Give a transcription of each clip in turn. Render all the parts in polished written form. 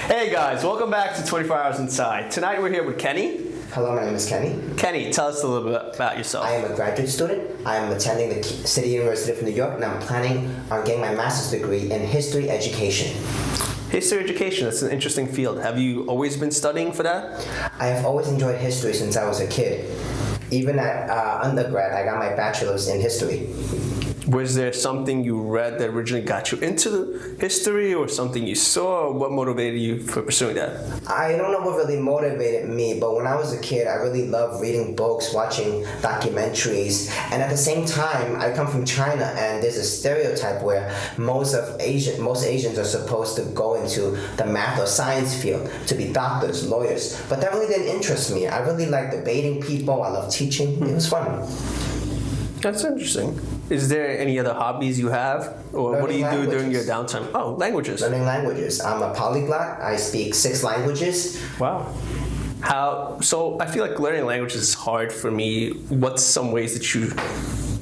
Hey guys, welcome back to 24 Hours Inside. Tonight we're here with Kenny. Hello, my name is Kenny. Kenny, tell us a little bit about yourself. I am a graduate student. I am attending the City University of New York, and I'm planning on getting my master's degree in history education. History education, that's an interesting field. Have you always been studying for that? I have always enjoyed history since I was a kid. Even at undergrad, I got my bachelor's in history. Was there something you read that originally got you into history, or something you saw, or what motivated you for pursuing that? I don't know what really motivated me, but when I was a kid, I really loved reading books, watching documentaries, and at the same time, I come from China, and there's a stereotype where most Asians are supposed to go into the math or science field to be doctors, lawyers, but that really didn't interest me. I really like debating people. I love teaching. It was fun. That's interesting. Is there any other hobbies you have? Or what do you do during your downtime? Oh, languages. Learning languages. I'm a polyglot. I speak 6 languages. Wow. So I feel like learning languages is hard for me. What's some ways that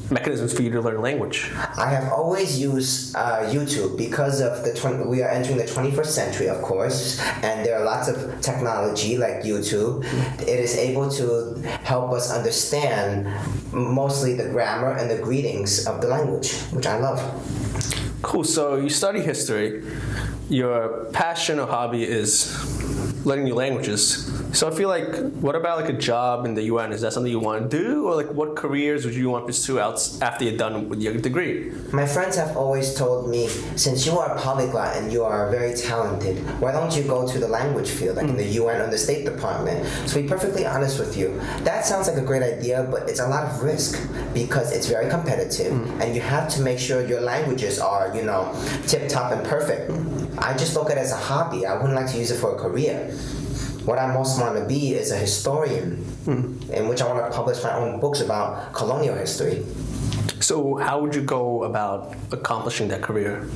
mechanisms for you to learn language? I have always used YouTube because of we are entering the 21st century, of course, and there are lots of technology like YouTube. It is able to help us understand mostly the grammar and the greetings of the language, which I love. Cool. So you study history. Your passion or hobby is learning new languages. So I feel like, what about like a job in the UN? Is that something you want to do? Or like what careers would you want to pursue after you're done with your degree? My friends have always told me, since you are a polyglot and you are very talented, why don't you go to the language field, like in the UN or the State Department? To be perfectly honest with you, that sounds like a great idea, but it's a lot of risk because it's very competitive and you have to make sure your languages are, tip-top and perfect. I just look at it as a hobby. I wouldn't like to use it for a career. What I most want to be is a historian, in which I want to publish my own books about colonial history. So how would you go about accomplishing that career?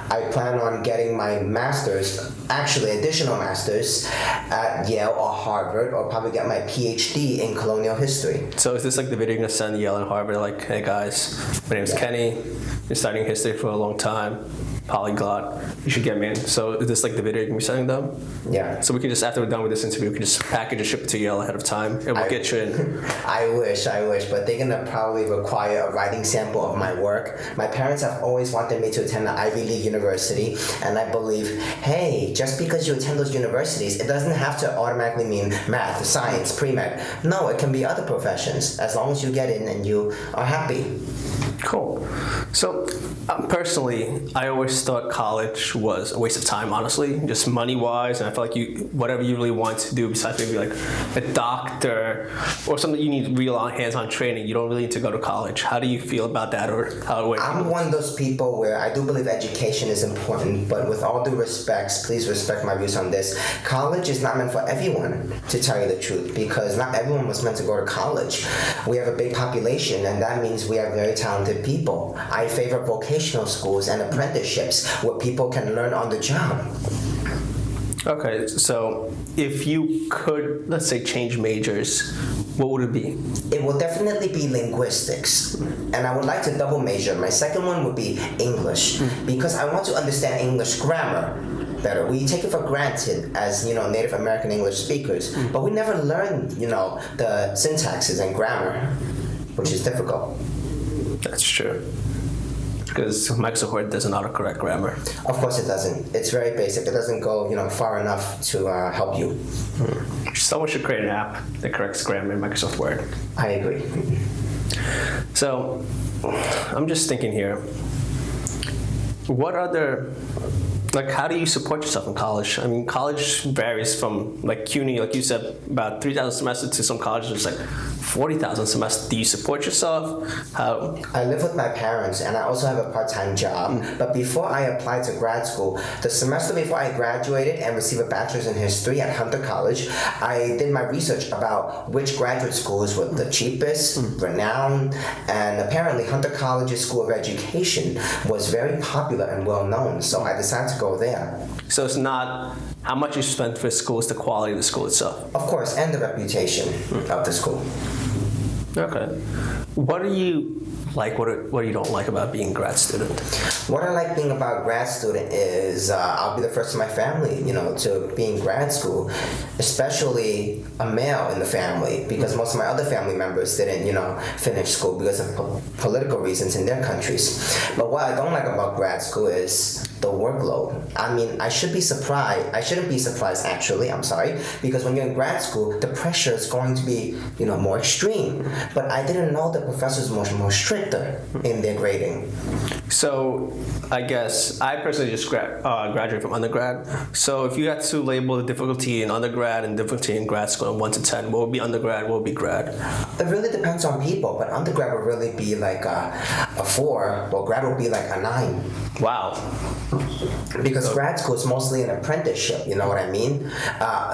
I plan on getting my master's, actually additional master's, at Yale or Harvard, or probably get my PhD in colonial history. So is this like the video you're going to send Yale and Harvard, like, hey guys, my name's Kenny, been studying history for a long time, polyglot, you should get me in. So is this like the video you're going to be sending them? Yeah. So we can just, after we're done with this interview, we can just package and ship it to Yale ahead of time, and we'll get you in. I wish, but they're going to probably require a writing sample of my work. My parents have always wanted me to attend an Ivy League university, and I believe, hey, just because you attend those universities, it doesn't have to automatically mean math, science, pre-med. No, it can be other professions, as long as you get in and you are happy. Cool. So personally, I always thought college was a waste of time, honestly, just money-wise, and I feel like whatever you really want to do, besides maybe like a doctor or something you need real hands-on training, you don't really need to go to college. How do you feel about that, or how? I'm one of those people where I do believe education is important, but with all due respects, please respect my views on this. College is not meant for everyone, to tell you the truth, because not everyone was meant to go to college. We have a big population, and that means we have very talented people. I favor vocational schools and apprenticeships where people can learn on the job. Okay, so if you could, let's say, change majors, what would it be? It will definitely be linguistics, and I would like to double major. My second one would be English, because I want to understand English grammar better. We take it for granted as, Native American English speakers, but we never learn, the syntaxes and grammar, which is difficult. That's true. Because Microsoft Word doesn't autocorrect grammar. Of course it doesn't. It's very basic. It doesn't go, far enough to help you. Someone should create an app that corrects grammar in Microsoft Word. I agree. So, I'm just thinking here, what other, how do you support yourself in college? I mean, college varies from, CUNY, like you said, about 3,000 semesters, to some colleges it's like 40,000 semesters. Do you support yourself? How? I live with my parents, and I also have a part-time job. But before I applied to grad school, the semester before I graduated and received a bachelor's in history at Hunter College, I did my research about which graduate schools were the cheapest, renowned, and apparently Hunter College's School of Education was very popular and well-known, so I decided to go there. So it's not how much you spend for school, it's the quality of the school itself. Of course, and the reputation of the school. Okay. What are you like? What you don't like about being a grad student? What I like being about grad student is I'll be the first in my family, to be in grad school, especially a male in the family, because most of my other family members didn't, finish school because of political reasons in their countries. But what I don't like about grad school is the workload. I mean, I shouldn't be surprised actually, I'm sorry, because when you're in grad school, the pressure is going to be, more extreme. But I didn't know the professors were much more stricter in their grading. So I guess I personally just graduated from undergrad. So if you had to label the difficulty in undergrad and difficulty in grad school in 1 to 10, what would be undergrad, what would be grad? It really depends on people, but undergrad would really be like a 4, while grad would be like a 9. Wow. Because grad school is mostly an apprenticeship, you know what I mean?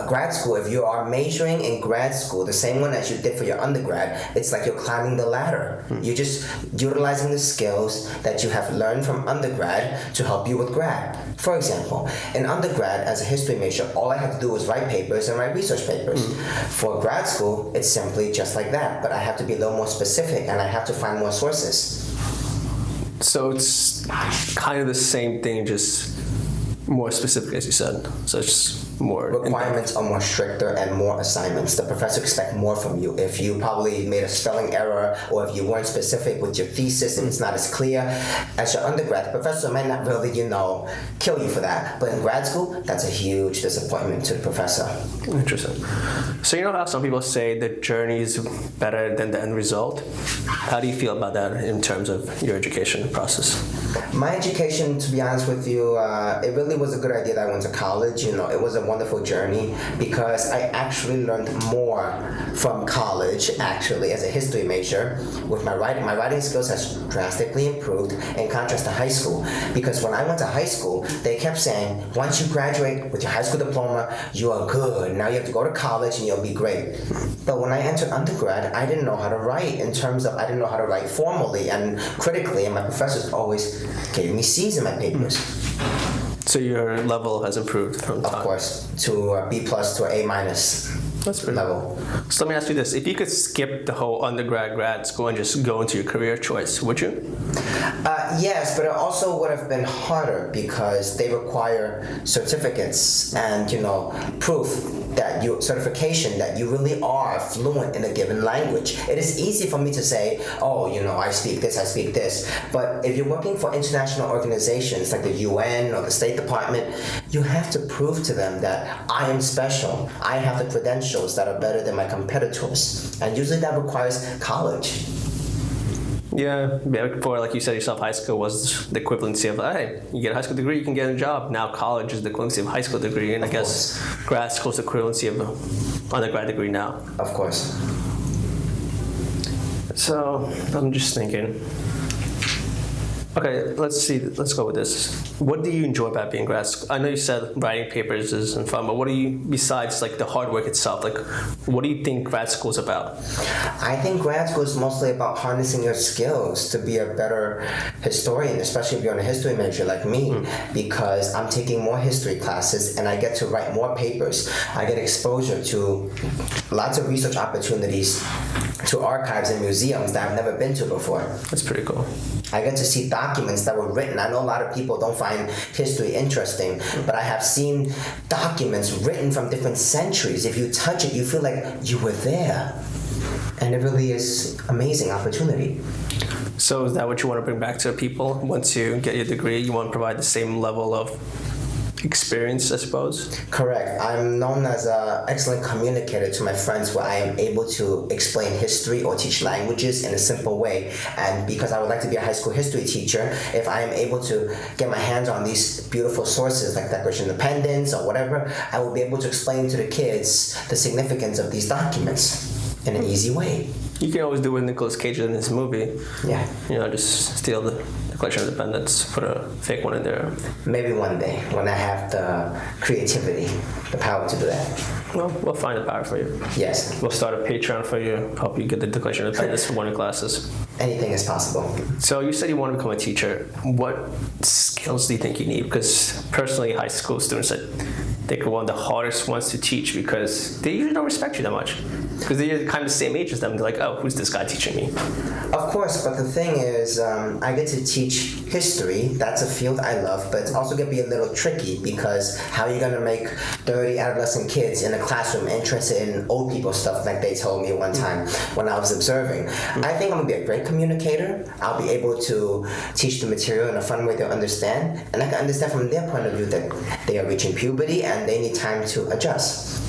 Grad school, if you are majoring in grad school, the same one as you did for your undergrad, it's like you're climbing the ladder. You're just utilizing the skills that you have learned from undergrad to help you with grad. For example, in undergrad, as a history major, all I have to do is write papers and write research papers. For grad school, it's simply just like that, but I have to be a little more specific and I have to find more sources. So it's kind of the same thing, just more specific, as you said. So it's more requirements are more stricter and more assignments. The professor expects more from you. If you probably made a spelling error or if you weren't specific with your thesis and it's not as clear as your undergrad, the professor might not really, kill you for that. But in grad school, that's a huge disappointment to the professor. Interesting. So you know how some people say the journey is better than the end result? How do you feel about that in terms of your education process? My education, to be honest with you, it really was a good idea that I went to college. It was a wonderful journey because I actually learned more from college, actually, as a history major. With my writing skills has drastically improved in contrast to high school. Because when I went to high school, they kept saying, once you graduate with your high school diploma, you are good. Now you have to go to college and you'll be great. But when I entered undergrad, I didn't know how to write I didn't know how to write formally and critically, and my professors always gave me C's in my papers. So your level has improved from time? Of course, to a B plus to an A minus. That's pretty level. So let me ask you this. If you could skip the whole undergrad, grad school and just go into your career choice, would you? Yes, but it also would have been harder because they require certificates and, proof that certification that you really are fluent in a given language. It is easy for me to say, I speak this. But if you're working for international organizations like the UN or the State Department, you have to prove to them that I am special. I have the credentials that are better than my competitors. And usually that requires college. Yeah, before, like you said yourself, high school was the equivalency of, hey, you get a high school degree, you can get a job. Now college is the equivalency of a high school degree, and I guess grad school is the equivalency of an undergrad degree now. Of course. So, I'm just thinking. Okay, let's go with this. What do you enjoy about being grad school? I know you said writing papers isn't fun, but what do you, besides like the hard work itself, like what do you think grad school is about? I think grad school is mostly about harnessing your skills to be a better historian, especially if you're a history major like me, because I'm taking more history classes and I get to write more papers. I get exposure to lots of research opportunities, to archives and museums that I've never been to before. That's pretty cool. I get to see documents that were written. I know a lot of people don't find history interesting, but I have seen documents written from different centuries. If you touch it, you feel like you were there. And it really is amazing opportunity. So is that what you want to bring back to people? Once you get your degree, you want to provide the same level of experience, I suppose? Correct. I'm known as an excellent communicator to my friends where I am able to explain history or teach languages in a simple way. And because I would like to be a high school history teacher, if I am able to get my hands on these beautiful sources like Declaration of Independence or whatever, I will be able to explain to the kids the significance of these documents in an easy way. You can always do what Nicolas Cage did in his movie. Yeah. Just steal the Declaration of Independence, put a fake one in there. Maybe one day, when I have the creativity, the power to do that. Well, we'll find the power for you. Yes. We'll start a Patreon for you, help you get the Declaration of Independence for one of your classes. Anything is possible. So you said you want to become a teacher. What skills do you think you need? Because personally, high school students, think, are one of the hardest ones to teach because they usually don't respect you that much. Because they're kind of the same age as them. They're like, oh, who's this guy teaching me? Of course, but the thing is, I get to teach history. That's a field I love, but it's also going to be a little tricky because how are you going to make 30 adolescent kids in a classroom interested in old people stuff like they told me one time when I was observing? I think I'm going to be a great communicator. I'll be able to teach the material in a fun way to understand, and I can understand from their point of view that they are reaching puberty and they need time to adjust.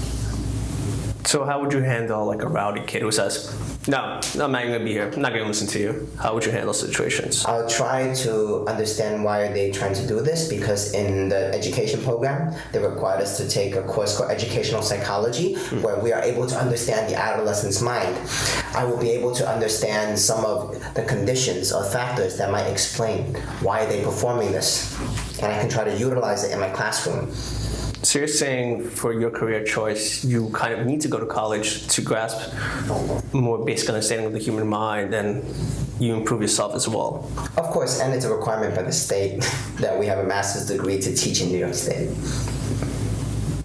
So how would you handle like a rowdy kid who says, no, I'm not even gonna be here. I'm not gonna listen to you. How would you handle situations? I'll try to understand why are they trying to do this, because in the education program, they required us to take a course called Educational Psychology, where we are able to understand the adolescent's mind. I will be able to understand some of the conditions or factors that might explain why they're performing this, and I can try to utilize it in my classroom. So you're saying for your career choice, you kind of need to go to college to grasp more basic understanding of the human mind, and you improve yourself as well. Of course, and it's a requirement by the state that we have a master's degree to teach in New York State.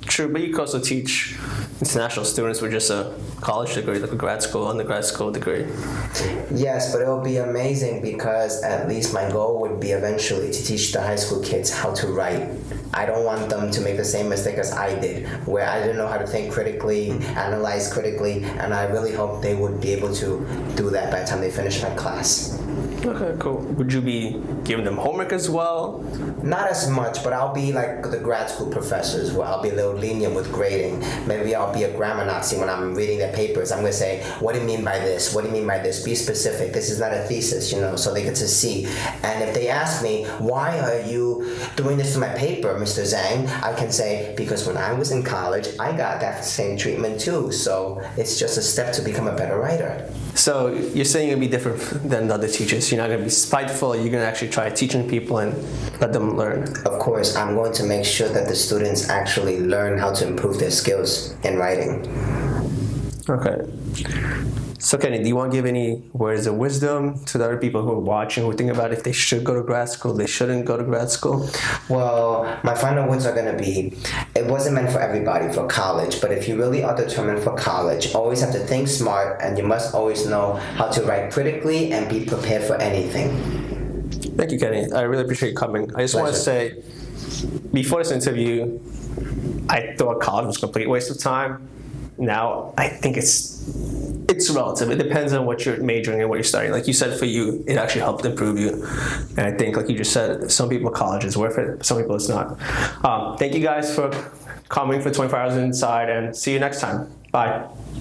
True, but you can also teach international students with just a college degree, like a grad school, undergrad school degree. Yes, but it will be amazing because at least my goal would be eventually to teach the high school kids how to write. I don't want them to make the same mistake as I did, where I didn't know how to think critically, analyze critically, and I really hope they would be able to do that by the time they finish my class. Okay, cool. Would you be giving them homework as well? Not as much, but I'll be like the grad school professors where I'll be a little lenient with grading. Maybe I'll be a grammar Nazi when I'm reading their papers. I'm going to say, what do you mean by this? What do you mean by this? Be specific. This is not a thesis, so they get to see. And if they ask me, why are you doing this to my paper, Mr. Zhang? I can say, because when I was in college, I got that same treatment too. So it's just a step to become a better writer. So you're saying you'll be different than the other teachers. You're not going to be spiteful. You're going to actually try teaching people and let them learn. Of course, I'm going to make sure that the students actually learn how to improve their skills in writing. Okay. So Kenny, do you want to give any words of wisdom to the other people who are watching, who think about if they should go to grad school, they shouldn't go to grad school? Well, my final words are going to be, it wasn't meant for everybody for college, but if you really are determined for college, always have to think smart, and you must always know how to write critically and be prepared for anything. Thank you, Kenny. I really appreciate you coming. I just want to say, before this interview, I thought college was a complete waste of time. Now, I think it's relative. It depends on what you're majoring in, what you're studying. Like you said, for you, it actually helped improve you. And I think, like you just said, some people college is worth it. Some people it's not. Thank you guys for coming for 24 Hours Inside, and see you next time. Bye.